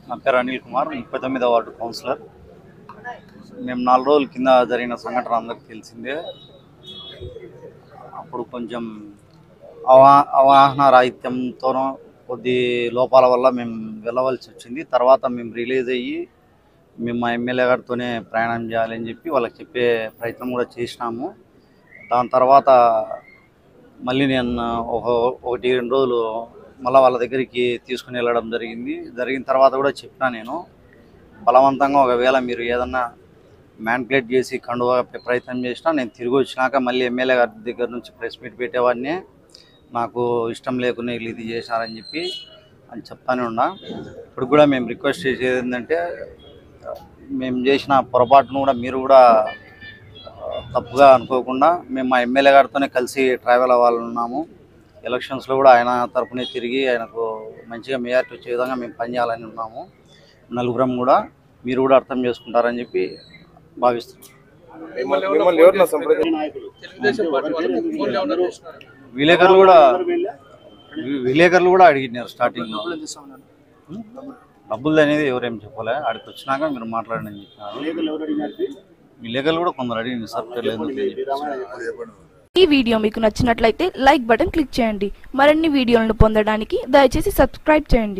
నా పేరు Anil Kumar, 39వ ward councillor. మేము 4 రోజుల కింద జరిగిన సంఘటన అందరికీ తెలిసిందే. అప్పుడు కొంచెం అవగాహన రాహిత్యంతోనో కొద్ది లోపాల వల్ల మేము వెళ్ళవలసి వచ్చింది. తర్వాత మేము రిలీజ్ అయ్యి మేము మా ఎమ్మెల్యే గారితోనే ప్రయాణం చేయాలని చెప్పి వాళ్ళకి చెప్పే ప్రయత్నం కూడా చేసినాము. దాని తర్వాత మళ్ళీ నేను 1-2 రోజులు మళ్ళీ వాళ్ళ దగ్గరికి తీసుకుని వెళ్ళడం జరిగిన తర్వాత కూడా చెప్పినా, నేను బలవంతంగా ఒకవేళ మీరు ఏదన్నా మ్యానిపులేట్ చేసి కండువా ప్రయత్నం చేసినా నేను తిరిగి వచ్చినాక మళ్ళీ ఎమ్మెల్యే గారి దగ్గర నుంచి ప్రెస్ మీట్ పెట్టేవాడిని. నాకు ఇష్టం లేకుండా వీళ్ళు ఇది చేశారని చెప్పి చెప్తానే ఉన్నా. ఇప్పుడు కూడా మేము రిక్వెస్ట్ చేసేది ఏంటంటే, మేము చేసిన పొరపాటును కూడా మీరు కూడా తప్పుగా అనుకోకుండా మేము మా ఎమ్మెల్యే గారితోనే కలిసి ట్రావెల్ అవ్వాలన్నాము. ఎలక్షన్స్లో కూడా ఆయన తరఫునే తిరిగి ఆయనకు మంచిగా మెజారిటీ వచ్చే విధంగా మేము పనిచేయాలని ఉన్నాము. నలుగురం కూడా మీరు కూడా అర్థం చేసుకుంటారని చెప్పి భావిస్తున్నాం. విలేకరులు కూడా అడిగినారు స్టార్టింగ్లో. డబ్బులు అనేది ఎవరేం చెప్పలే, ఆడికి వచ్చినాక మీరు మాట్లాడండి అని చెప్పినారు. విలేకరులు కూడా కొందరు అడిగింది సార్. ఈ వీడియో మీకు నచ్చినట్లయితే లైక్ బటన్ క్లిక్ చేయండి. మరిన్ని వీడియోలను పొందడానికి దయచేసి సబ్స్క్రైబ్ చేయండి.